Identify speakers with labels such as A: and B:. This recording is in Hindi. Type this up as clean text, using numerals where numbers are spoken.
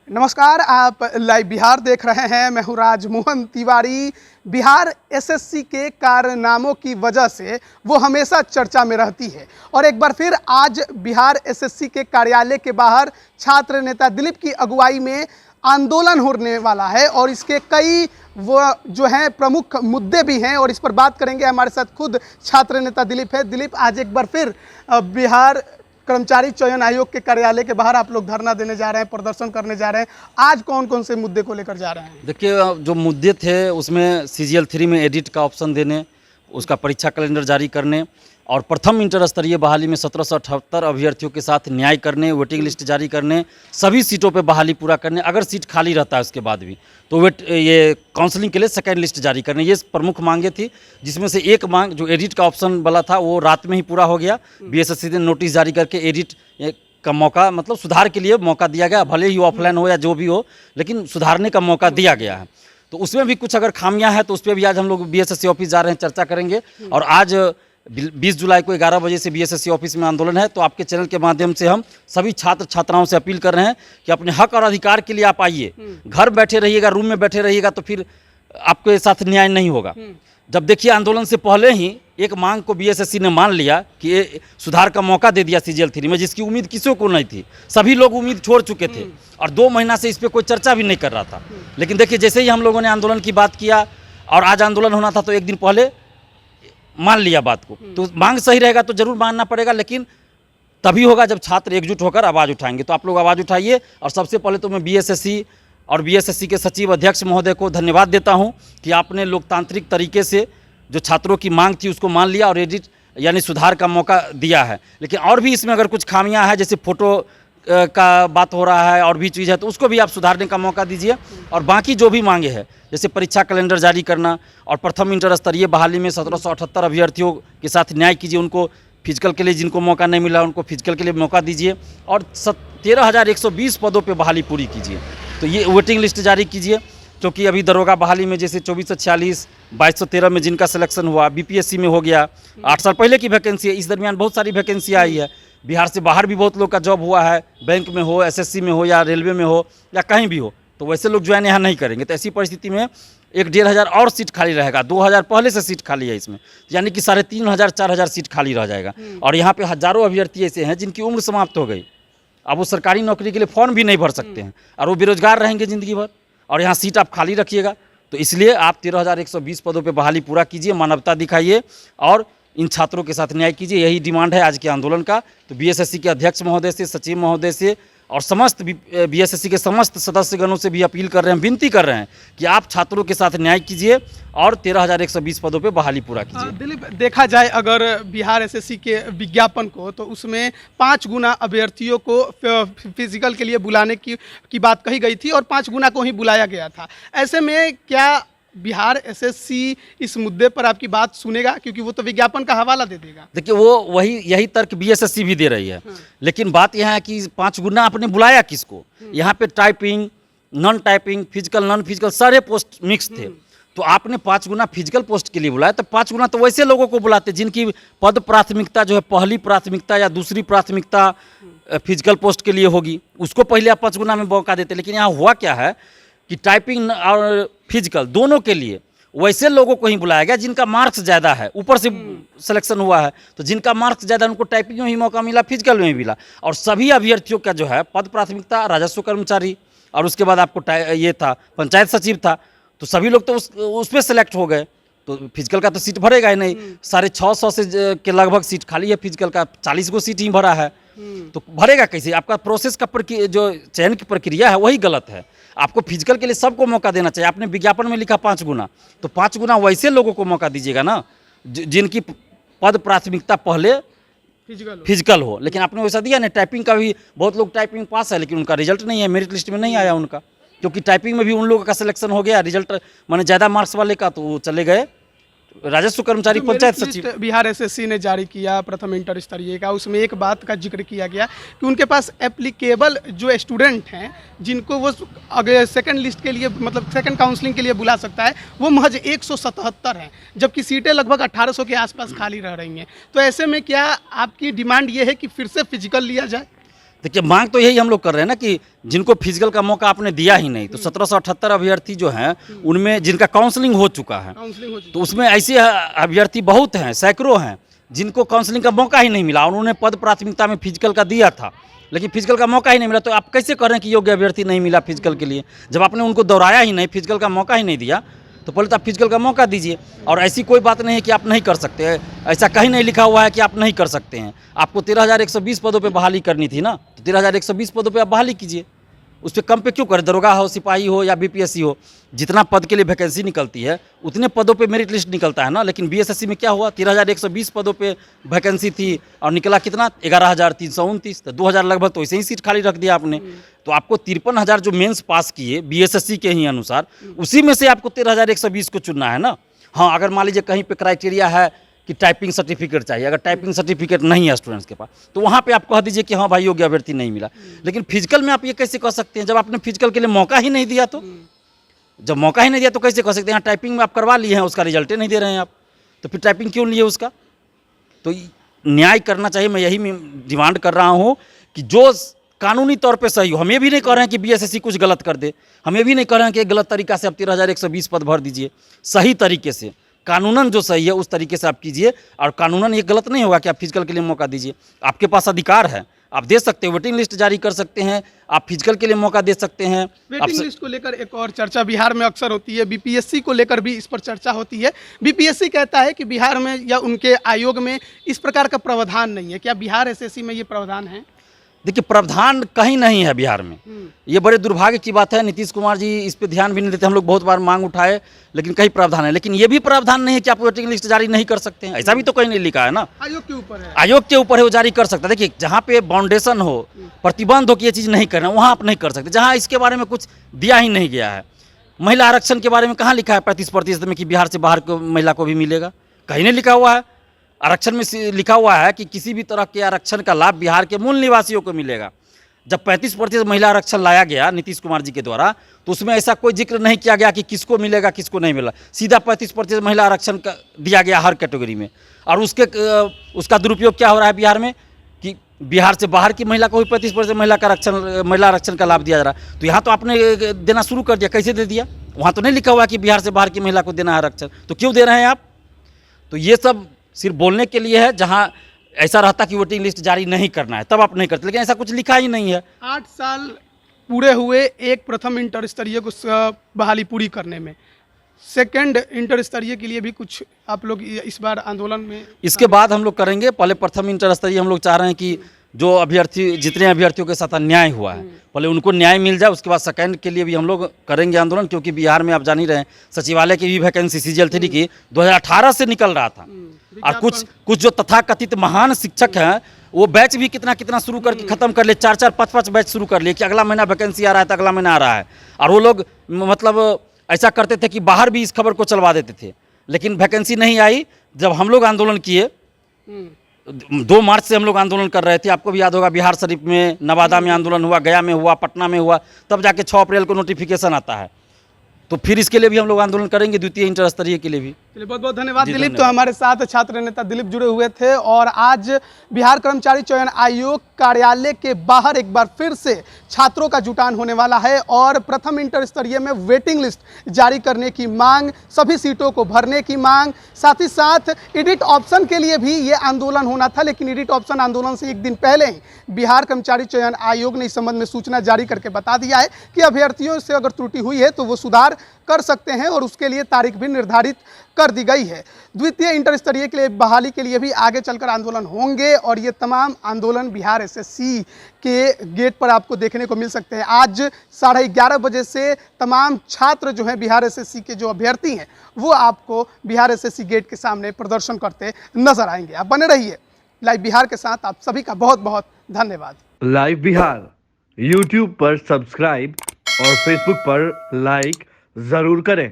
A: नमस्कार, आप लाइव बिहार देख रहे हैं। मैं हूं राजमोहन तिवारी। बिहार एसएससी के कारनामों की वजह से वो हमेशा चर्चा में रहती है और एक बार फिर आज बिहार एसएससी के कार्यालय के बाहर छात्र नेता दिलीप की अगुवाई में आंदोलन होने वाला है और इसके कई वो जो हैं प्रमुख मुद्दे भी हैं और इस पर बात करेंगे। हमारे साथ खुद छात्र नेता दिलीप है। दिलीप, आज एक बार फिर बिहार कर्मचारी चयन आयोग के कार्यालय के बाहर आप लोग धरना देने जा रहे हैं, प्रदर्शन करने जा रहे हैं। आज कौन कौन से मुद्दे को लेकर जा रहे हैं?
B: देखिए, जो मुद्दे थे उसमें CGL 3 में एडिट का ऑप्शन देने, उसका परीक्षा कैलेंडर जारी करने और प्रथम इंटर स्तरीय बहाली में 1778 अभ्यर्थियों के साथ न्याय करने, वेटिंग लिस्ट जारी करने, सभी सीटों पे बहाली पूरा करने, अगर सीट खाली रहता है उसके बाद भी तो ये काउंसलिंग के लिए सेकेंड लिस्ट जारी करने, ये प्रमुख मांगे थी। जिसमें से एक मांग जो एडिट का ऑप्शन वाला था वो रात में ही पूरा हो गया। BSSC ने नोटिस जारी करके एडिट का मौका, मतलब सुधार के लिए मौका दिया गया, भले ही ऑफलाइन हो या जो भी हो, लेकिन सुधारने का मौका दिया गया है। तो उसमें भी कुछ अगर खामियां हैं तो उस पर भी आज हम लोग BSSC ऑफिस जा रहे हैं, चर्चा करेंगे। और आज 20 जुलाई को 11 बजे से BSSC ऑफिस में आंदोलन है। तो आपके चैनल के माध्यम से हम सभी छात्र छात्राओं से अपील कर रहे हैं कि अपने हक और अधिकार के लिए आप आइए। घर बैठे रहिएगा, रूम में बैठे रहिएगा तो फिर आपके साथ न्याय नहीं होगा। जब देखिए आंदोलन से पहले ही एक मांग को BSSC ने मान लिया कि ये सुधार का मौका दे दिया CGL 3 में, जिसकी उम्मीद किसी को नहीं थी। सभी लोग उम्मीद छोड़ चुके थे और 2 महीना से इस पर कोई चर्चा भी नहीं कर रहा था। लेकिन देखिए, जैसे ही हम लोगों ने आंदोलन की बात किया और आज आंदोलन होना था तो एक दिन पहले मान लिया बात को। तो मांग सही रहेगा तो जरूर मानना पड़ेगा, लेकिन तभी होगा जब छात्र एकजुट होकर आवाज़ उठाएंगे। तो आप लोग आवाज़ उठाइए। और सबसे पहले तो मैं BSSC और BSSC के सचिव अध्यक्ष महोदय को धन्यवाद देता हूं कि आपने लोकतांत्रिक तरीके से जो छात्रों की मांग थी उसको मान लिया और एडिट यानी सुधार का मौका दिया है। लेकिन और भी इसमें अगर कुछ खामियां हैं, जैसे फ़ोटो का बात हो रहा है और भी चीज़ है, तो उसको भी आप सुधारने का मौका दीजिए। और बाकी जो भी मांगे हैं, जैसे परीक्षा कैलेंडर जारी करना और प्रथम इंटर स्तरीय बहाली में 1778 अभ्यर्थियों के साथ न्याय कीजिए। उनको फिजिकल के लिए जिनको मौका नहीं मिला उनको फिजिकल के लिए मौका दीजिए और 13,120 पदों पे बहाली पूरी कीजिए। तो ये वेटिंग लिस्ट जारी कीजिए, क्योंकि अभी दरोगा बहाली में जैसे 2446, 2213 में जिनका सिलेक्शन हुआ, BPSC में हो गया, 8 साल पहले की वैकेंसी है। इस दरमियान बहुत सारी वैकेंसी आई है। बिहार से बाहर भी बहुत लोग का जॉब हुआ है, बैंक में हो, SSC में हो या रेलवे में हो या कहीं भी हो, तो वैसे लोग ज्वाइन यहाँ नहीं करेंगे। तो ऐसी परिस्थिति में 1,500 और सीट खाली रहेगा। 2,000 पहले से सीट खाली है इसमें, यानी कि 3,500 4,000 सीट खाली रह जाएगा। और यहाँ पे हजारों अभ्यर्थी ऐसे हैं जिनकी उम्र समाप्त हो गई, अब वो सरकारी नौकरी के लिए फॉर्म भी नहीं भर सकते हैं और वो बेरोजगार रहेंगे ज़िंदगी भर, और यहाँ सीट आप खाली रखिएगा। तो इसलिए आप 13,120 पदों पे बहाली पूरा कीजिए, मानवता दिखाइए और इन छात्रों के साथ न्याय कीजिए। यही डिमांड है आज के आंदोलन का। तो BSSC के अध्यक्ष महोदय से, सचिव महोदय से और समस्त BSSC के समस्त सदस्यगणों से भी अपील कर रहे हैं, विनती कर रहे हैं कि आप छात्रों के साथ न्याय कीजिए और 13,120 पदों पे बहाली पूरा कीजिए।
A: दिलीप, देखा जाए अगर बिहार एसएससी के विज्ञापन को, तो उसमें 5 गुना अभ्यर्थियों को फिजिकल के लिए बुलाने की बात कही गई थी और 5 गुना को ही बुलाया गया था। ऐसे में क्या बिहार एसएससी इस मुद्दे पर आपकी बात सुनेगा? क्योंकि वो तो विज्ञापन का हवाला दे देगा।
B: देखिए, वो यही तर्क BSSC भी दे रही है। लेकिन बात यह है कि 5 गुना आपने बुलाया किसको? यहाँ पे typing, non typing, physical, non physical सारे पोस्ट मिक्स थे। तो आपने 5 गुना फिजिकल पोस्ट के लिए बुलाया, तो 5 गुना तो वैसे लोगों को बुलाते जिनकी पद प्राथमिकता जो है पहली प्राथमिकता या दूसरी प्राथमिकता फिजिकल पोस्ट के लिए होगी, उसको पहले आप 5 गुना में मौका देते। लेकिन यहाँ हुआ क्या है कि टाइपिंग और फिजिकल दोनों के लिए वैसे लोगों को ही बुलाया गया जिनका मार्क्स ज़्यादा है, ऊपर से सिलेक्शन हुआ है। तो जिनका मार्क्स ज़्यादा उनको टाइपिंग में ही मौका मिला, फिजिकल में ही मिला। और सभी अभ्यर्थियों का जो है पद प्राथमिकता राजस्व कर्मचारी और उसके बाद आपको ये था पंचायत सचिव था, तो सभी लोग तो उस पर सेलेक्ट हो गए। तो फिजिकल का तो सीट भरेगा ही नहीं। 650 से के लगभग सीट खाली है, फिजिकल का 40 गो सीट ही भरा है, तो भरेगा कैसे? आपका प्रोसेस का जो चयन की प्रक्रिया है वही गलत है। आपको फिजिकल के लिए सबको मौका देना चाहिए। आपने विज्ञापन में लिखा 5 गुना, तो 5 गुना वैसे लोगों को मौका दीजिएगा ना जिनकी पद प्राथमिकता पहले फिजिकल हो। लेकिन आपने वैसा दिया नहीं। टाइपिंग का भी बहुत लोग टाइपिंग पास है, लेकिन उनका रिजल्ट नहीं है, मेरिट लिस्ट में नहीं आया उनका, क्योंकि टाइपिंग में भी उन लोगों का सिलेक्शन हो गया, रिजल्ट माने ज़्यादा मार्क्स वाले का, तो वो चले गए राजस्व कर्मचारी पंचायत सचिव।
A: बिहार एसएससी ने जारी किया प्रथम इंटर स्तरीय का, उसमें एक बात का जिक्र किया गया कि उनके पास एप्लीकेबल जो स्टूडेंट हैं जिनको वो अगर सेकंड लिस्ट के लिए, मतलब सेकंड काउंसलिंग के लिए बुला सकता है, वो महज 177 हैं, जबकि सीटें लगभग 1800 के आसपास खाली रह रही हैं। तो ऐसे में क्या आपकी डिमांड ये है कि फिर से फिजिकल लिया जाए?
B: देखिए मांग तो यही हम लोग कर रहे हैं ना कि जिनको फिजिकल का मौका आपने दिया ही नहीं, तो 1778 अभ्यर्थी जो हैं उनमें जिनका काउंसलिंग हो चुका है, तो उसमें ऐसे अभ्यर्थी बहुत हैं, सैकड़ों हैं जिनको काउंसलिंग का मौका ही नहीं मिला। उन्होंने पद प्राथमिकता में फिजिकल का दिया था, लेकिन फिजिकल का मौका ही नहीं मिला। तो आप कैसे कह रहे हैं कि योग्य अभ्यर्थी नहीं मिला फिजिकल के लिए? जब आपने उनको दोहराया ही नहीं, फिजिकल का मौका ही नहीं दिया, तो पहले तो आप फिजिकल का मौका दीजिए। और ऐसी कोई बात नहीं है कि आप नहीं कर सकते हैं, ऐसा कहीं नहीं लिखा हुआ है कि आप नहीं कर सकते हैं। आपको 13,120 पदों पे बहाली करनी थी ना, तो 13,120 पदों पे आप बहाली कीजिए। उस पर कम पे क्यों करें? दरोगा हो, सिपाही हो या बीपीएससी हो, जितना पद के लिए वैकेंसी निकलती है उतने पदों पे मेरिट लिस्ट निकलता है ना। लेकिन बीएसएससी में क्या हुआ, 13,120 पदों पे वैकेंसी थी और निकला कितना, 11,329, तो 2,000 लगभग तो ऐसे ही सीट खाली रख दिया आपने। तो आपको 53,000 जो मेंस पास किए बीएसएससी के ही अनुसार, उसी में से आपको 13,120 को चुनना है ना। हाँ, अगर मान लीजिए कहीं पे क्राइटेरिया है कि टाइपिंग सर्टिफिकेट चाहिए, अगर टाइपिंग सर्टिफिकेट नहीं है स्टूडेंट्स के पास, तो वहाँ पे आप कह दीजिए कि हाँ भाई योग्य अभ्यर्थी नहीं मिला। लेकिन फिजिकल में आप ये कैसे कह सकते हैं जब आपने फिजिकल के लिए मौका ही नहीं दिया? तो जब मौका ही नहीं दिया तो कैसे कह सकते हैं? हाँ, टाइपिंग में आप करवा लिए हैं, उसका रिजल्ट नहीं दे रहे हैं आप, तो फिर टाइपिंग क्यों लिए उसका? तो न्याय करना चाहिए। मैं यही डिमांड कर रहा हूँ कि जो कानूनी तौर पे सही हो। हम ये भी नहीं कह रहे हैं कि बीएसएससी कुछ गलत कर दे, हम ये भी नहीं कह रहे हैं कि गलत तरीका से आप 13,120 पद भर दीजिए। सही तरीके से, कानूनन जो सही है उस तरीके से आप कीजिए, और कानूनन ये गलत नहीं होगा कि आप फिजिकल के लिए मौका दीजिए। आपके पास अधिकार है, आप दे सकते हैं, वेटिंग लिस्ट जारी कर सकते हैं, आप फिजिकल के लिए मौका दे सकते हैं।
A: वेटिंग लिस्ट को लेकर एक और चर्चा बिहार में अक्सर होती है, बीपीएससी को लेकर भी इस पर चर्चा होती है। बीपीएससी कहता है कि बिहार में या उनके आयोग में इस प्रकार का प्रावधान नहीं है। क्या बिहार एसएससी में ये प्रावधान है?
B: देखिए, प्रावधान कहीं नहीं है बिहार में। ये बड़े दुर्भाग्य की बात है। नीतीश कुमार जी इस पे ध्यान भी नहीं देते। हम लोग बहुत बार मांग उठाए, लेकिन कहीं प्रावधान है। लेकिन ये भी प्रावधान नहीं है कि आप वेटिंग लिस्ट जारी नहीं कर सकते हैं, ऐसा भी तो कहीं नहीं लिखा है ना।
A: आयोग के ऊपर है,
B: आयोग के ऊपर है, वो जारी कर सकता है। देखिए, जहाँ पे बाउंडेशन हो, प्रतिबंध हो कि ये चीज़ नहीं करना, वहाँ आप नहीं कर सकते। जहाँ इसके बारे में कुछ दिया ही नहीं गया है। महिला आरक्षण के बारे में कहाँ लिखा है 35% में कि बिहार से बाहर को महिला को भी मिलेगा? कहीं नहीं लिखा हुआ है। आरक्षण में लिखा हुआ है कि किसी भी तरह के आरक्षण का लाभ बिहार के मूल निवासियों को मिलेगा। जब 35% महिला आरक्षण लाया गया नीतीश कुमार जी के द्वारा, तो उसमें ऐसा कोई जिक्र नहीं किया गया कि किसको मिलेगा किसको नहीं मिला। सीधा 35% महिला आरक्षण का दिया गया हर कैटेगरी में। और उसका दुरुपयोग क्या हो रहा है बिहार में कि बिहार से बाहर की महिला को भी 35% महिला आरक्षण का लाभ दिया जा रहा है। तो यहाँ तो आपने देना शुरू कर दिया, कैसे दे दिया? वहाँ तो नहीं लिखा हुआ कि बिहार से बाहर की महिला को देना है आरक्षण, तो क्यों दे रहे हैं आप? तो ये सब सिर्फ बोलने के लिए है। जहाँ ऐसा रहता कि वोटिंग लिस्ट जारी नहीं करना है तब आप नहीं करते, लेकिन ऐसा कुछ लिखा ही नहीं है।
A: 8 साल पूरे हुए एक प्रथम इंटर स्तरीय को बहाली पूरी करने में, सेकंड इंटर स्तरीय के लिए भी कुछ आप लोग इस बार आंदोलन में?
B: इसके बाद हम लोग करेंगे। पहले प्रथम इंटर स्तरीय हम लोग चाह रहे हैं कि जो जितने अभ्यर्थियों के साथ अन्याय हुआ है पहले उनको न्याय मिल जाए, उसके बाद सेकंड के लिए भी हम लोग करेंगे आंदोलन। क्योंकि बिहार में आप जान ही रहे हैं, सचिवालय की भी वैकेंसी सीजीएल 3 की 2018 से निकल रहा था। और कुछ जो तथाकथित महान शिक्षक हैं वो बैच भी कितना शुरू करके खत्म कर ले, 4-4, 5-5 बैच शुरू कर लिए कि अगला महीना वैकेंसी आ रहा है तो अगला महीना आ रहा है। और वो लोग मतलब ऐसा करते थे कि बाहर भी इस खबर को चलवा देते थे, लेकिन वैकेंसी नहीं आई। जब हम लोग आंदोलन किए, 2 मार्च से हम लोग आंदोलन कर रहे थे, आपको भी याद होगा, बिहार शरीफ में, नवादा में आंदोलन हुआ, गया में हुआ, पटना में हुआ, तब जाके 6 अप्रैल को नोटिफिकेशन आता है। तो फिर इसके लिए भी हम लोग आंदोलन करेंगे, द्वितीय इंटर स्तरीय के लिए भी।
A: चलिए, बहुत बहुत धन्यवाद दिलीप। तो हमारे साथ छात्र नेता दिलीप जुड़े हुए थे, और आज बिहार कर्मचारी चयन आयोग कार्यालय के बाहर एक बार फिर से छात्रों का जुटान होने वाला है, और प्रथम इंटर स्तरीय में वेटिंग लिस्ट जारी करने की मांग, सभी सीटों को भरने की मांग, साथ ही साथ एडिट ऑप्शन के लिए भी ये आंदोलन होना था। लेकिन एडिट ऑप्शन आंदोलन से एक दिन पहले ही बिहार कर्मचारी चयन आयोग ने इस संबंध में सूचना जारी करके बता दिया है कि अभ्यर्थियों से अगर त्रुटि हुई है तो वो सुधार कर सकते हैं, और उसके लिए तारीख भी निर्धारित कर दी गई है। द्वितीय इंटर स्तरीय के लिए बहाली के लिए भी आगे चलकर आंदोलन होंगे, और ये तमाम आंदोलन बिहार एसएससी के गेट पर आपको देखने को मिल सकते हैं। आज 11:30 बजे से तमाम छात्र जो हैं बिहार एसएससी के जो अभ्यर्थी हैं वो आपको बिहार एसएससी गेट के सामने प्रदर्शन करते नजर आएंगे। आप बने रहिए लाइव बिहार के साथ। आप सभी का बहुत बहुत धन्यवाद।
C: लाइव बिहार यूट्यूब पर सब्सक्राइब और फेसबुक पर लाइक जरूर करें।